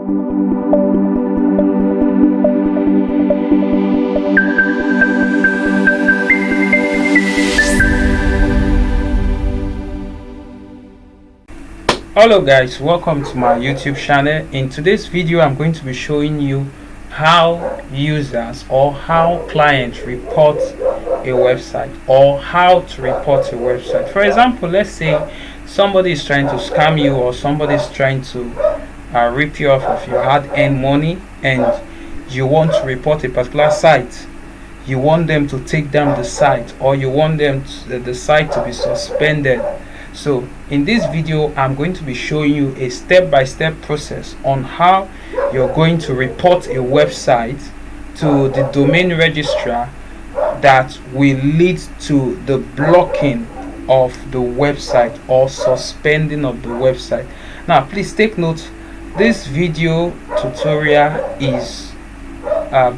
Hello guys, welcome to my YouTube channel. In today's video I'm going to be showing you how users or how clients report a website, or how to report a website. For example, let's say somebody is trying to scam you, or somebody is trying to rip you off of your hard-earned money, and you want to report a particular site. You want them to take down the site, or you want them to, the site to be suspended. So in this video I'm going to be showing you a step-by-step process on how you're going to report a website to the domain registrar that will lead to the blocking of the website or suspending of the website. Now please take note, this video tutorial is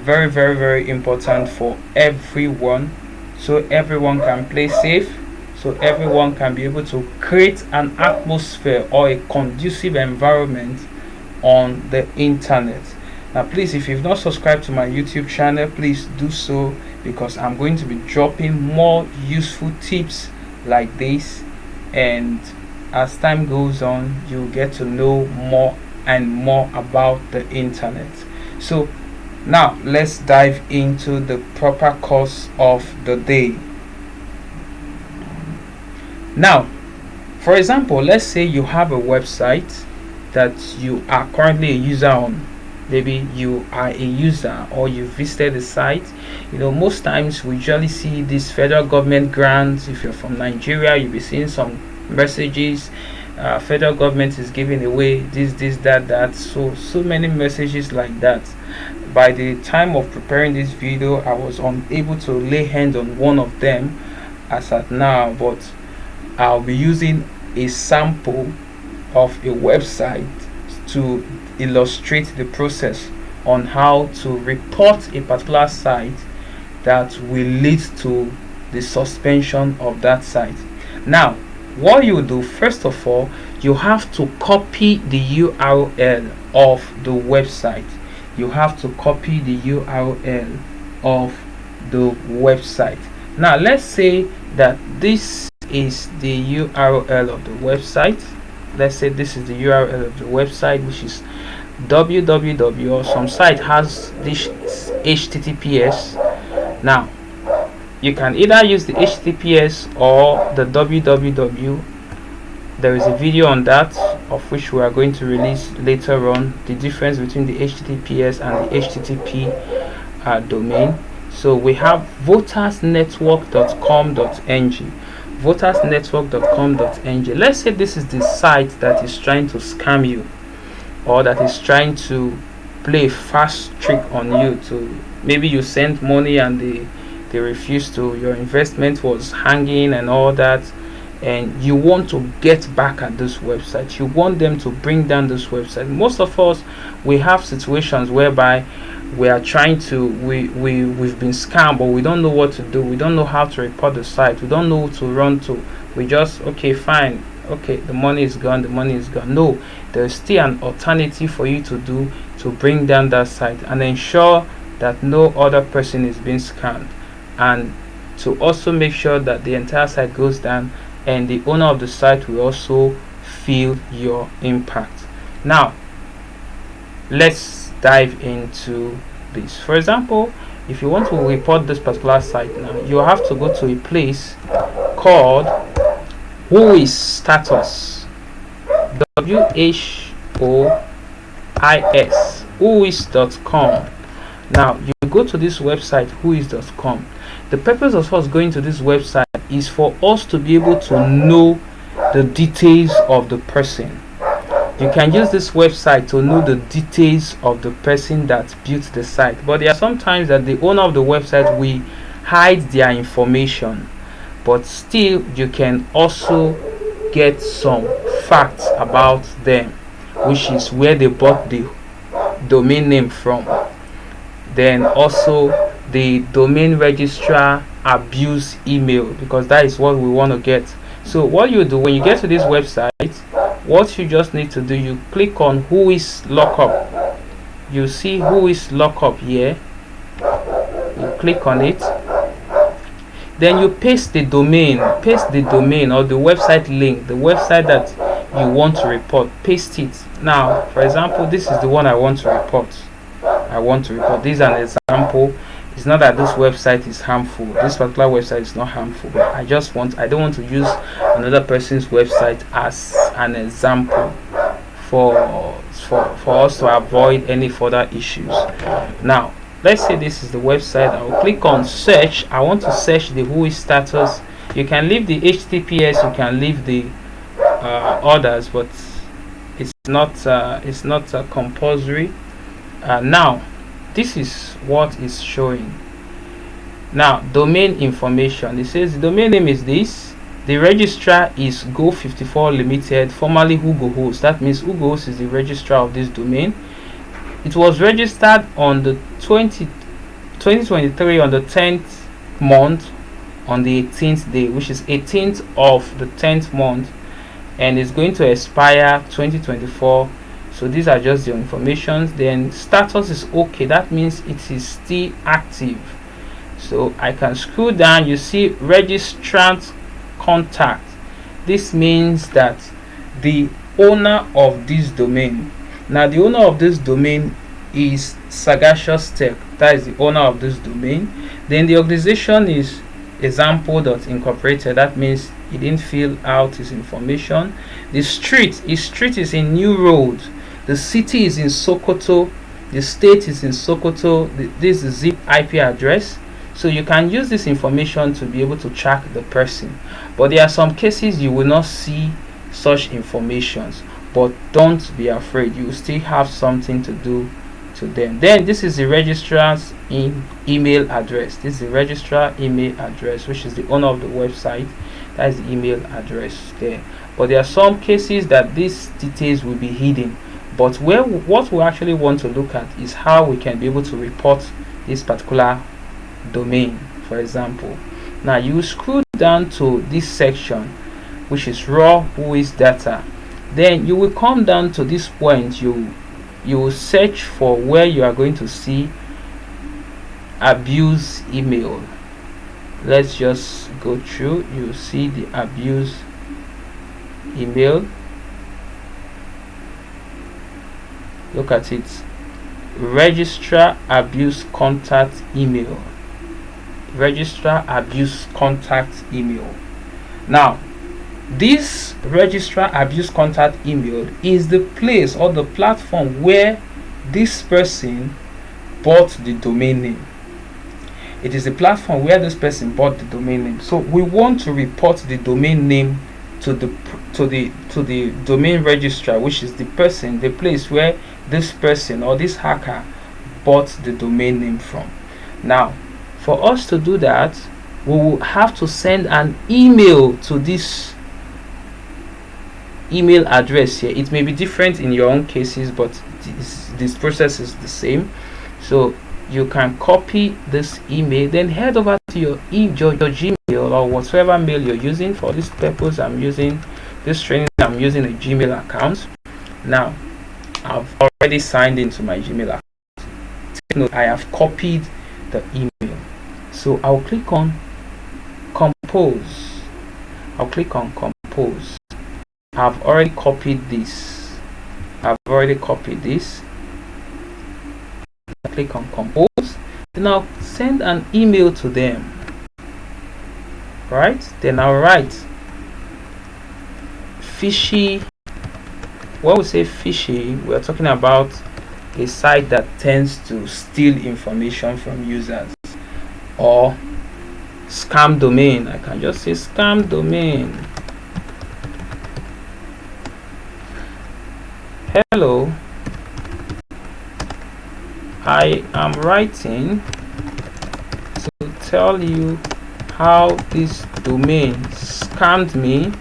very important for everyone, so everyone can play safe, so everyone can be able to create an atmosphere or a conducive environment on the internet. Now please, if you've not subscribed to my YouTube channel, please do so, because I'm going to be dropping more useful tips like this, and as time goes on you'll get to know more and more about the internet. So now let's dive into the proper course of the day. Now, for example, let's say you have a website that you are currently a user on. Maybe you are a user, or you visited the site. You know, most times we usually see these federal government grants. If you're from Nigeria, you'll be seeing some messages. Federal government is giving away this, that. So many messages like that. By the time of preparing this video, I was unable to lay hands on one of them as at now, but I'll be using a sample of a website to illustrate the process on how to report a particular site that will lead to the suspension of that site. Now, what you do, first of all, you have to copy the URL of the website. You have to copy the URL of the website. Now, let's say that this is the URL of the website. Let's say this is the URL of the website, which is www, or some site has this HTTPS. Now you can either use the HTTPS or the www. There is a video on that, of which we are going to release later on, the difference between the HTTPS and the HTTP domain. So we have votersnetwork.com.ng. votersnetwork.com.ng. Let's say this is the site that is trying to scam you, or that is trying to play a fast trick on you. To maybe you sent money and they refused to, your investment was hanging and all that, and you want to get back at this website. You want them to bring down this website. Most of us, we have situations whereby we are trying to, we've been scammed, but we don't know what to do. We don't know how to report the site. We don't know who to run to. We just, okay, fine, okay, the money is gone, the money is gone. No, there is still an alternative for you to do to bring down that site and ensure that no other person is being scammed, and to also make sure that the entire site goes down and the owner of the site will also feel your impact. Now let's dive into this. For example, if you want to report this particular site, now you have to go to a place called Whois status, WHOIS, whois.com. Now you go to this website, whois.com. The purpose of us going to this website is for us to be able to know the details of the person. You can use this website to know the details of the person that built the site, but there are sometimes that the owner of the website will hide their information, but still you can also get some facts about them, which is where they bought the domain name from, then also the domain registrar abuse email, because that is what we want to get. So what you do when you get to this website, what you just need to do, you click on Whois lookup. you see Whois lockup here. You click on it, then you paste the domain or the website link, the website that you want to report. Paste it. Now, for example, this is the one I want to report. This is an example. It's not that this website is harmful. This particular website is not harmful, but I don't want to use another person's website as an example for us to avoid any further issues. Now, let's say this is the website. I will click on search. I want to search the Whois status. You can leave the HTTPS, you can leave the others, but it's not compulsory. Now, this is what is showing. Now, domain information. It says the domain name is this. The registrar is Go54 Limited, formerly Hugohost. That means Hugohost is the registrar of this domain. It was registered on the 2023 on the 10th month on the 18th day, which is 18th of the 10th month, and it's going to expire 2024. So these are just the information. Then status is okay. That means it is still active. So I can scroll down. You see registrant contact. This means that the owner of this domain. Now, the owner of this domain is Sagacious Tech. That is the owner of this domain. Then the organization is Example.Incorporated. That means he didn't fill out his information. The street is in New Road. The city is in Sokoto. The state is in Sokoto. This is zip IP address. So you can use this information to be able to track the person. But there are some cases you will not see such informations. But don't be afraid, you will still have something to do to them. Then this is the registrar's email address. This is the registrar email address, which is the owner of the website. That is the email address there. But there are some cases that these details will be hidden. But what we actually want to look at is how we can be able to report this particular domain. For example, now you scroll down to this section, which is raw Whois data. Then you will come down to this point. You will search for where you are going to see abuse email. Let's just go through. You see the abuse email. Look at it. Registrar abuse contact email. Registrar abuse contact email. Now, this registrar abuse contact email is the place or the platform where this person bought the domain name. It is the platform where this person bought the domain name. So we want to report the domain name to the domain registrar, which is the place where this person or this hacker bought the domain name from. Now, for us to do that, we will have to send an email to this email address here. It may be different in your own cases, but this process is the same. So you can copy this email, then head over to your Gmail or whatever mail you're using. For this purpose, I'm using this training. I'm using a Gmail account. Now, I've already signed into my Gmail account. Take note, I have copied the email. So I'll click on compose. I've already copied this. I click on compose. Then I'll send an email to them. Right? Then I'll write fishy. When we say fishy, we're talking about a site that tends to steal information from users, or scam domain. I can just say scam domain. Hello, I am writing to tell you how this domain scammed me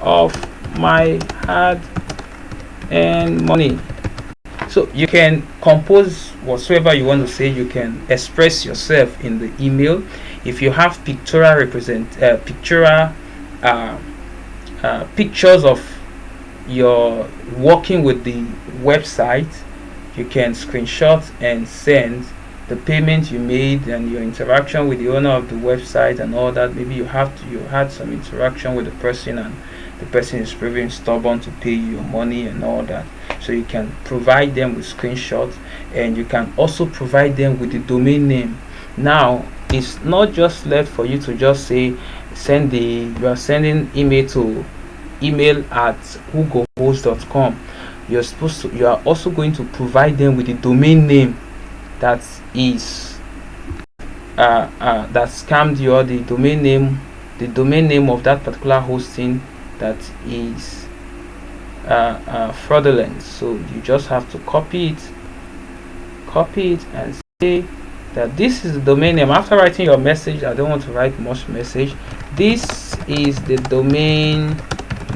of my hard-earned money. So you can compose whatsoever you want to say. You can express yourself in the email. If you have pictures of you're working with the website, you can screenshot and send the payment you made and your interaction with the owner of the website and all that. Maybe you had some interaction with the person and the person is proving stubborn to pay you your money and all that. So you can provide them with screenshots, and you can also provide them with the domain name. Now it's not just left for you to just say you are sending email at hugohost.com. You are also going to provide them with the domain name that is that scammed you, or the domain name of that particular hosting that is fraudulent. So you just have to copy it and say that this is the domain name. After writing your message, I don't want to write much message. This is the domain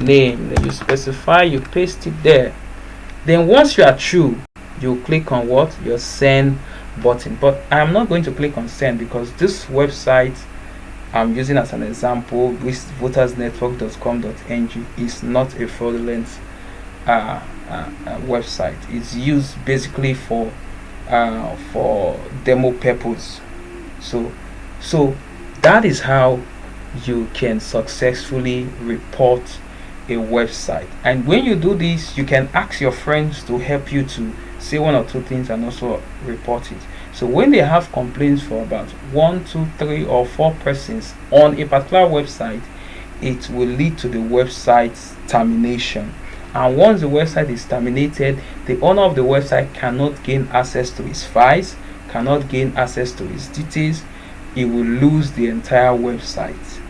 name. Then you specify, you paste it there. Then once you are through, you click on what? Your send button. But I am not going to click on send because this website I'm using as an example, which votersnetwork.com.ng, is not a fraudulent website. It's used basically for demo purpose. So that is how you can successfully report a website. And when you do this, you can ask your friends to help you to say one or two things and also report it. So when they have complaints for about 1, 2, 3 or 4 persons on a particular website, it will lead to the website's termination. And once the website is terminated, the owner of the website cannot gain access to his files, cannot gain access to his details. He will lose the entire website.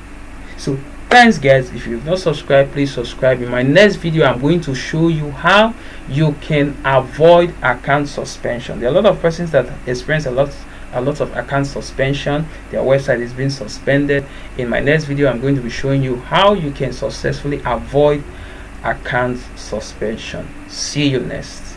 So thanks guys. If you've not subscribed, please subscribe. In my next video, I'm going to show you how you can avoid account suspension. There are a lot of persons that experience a lot of account suspension. Their website is being suspended. In my next video, I'm going to be showing you how you can successfully avoid account suspension. See you next.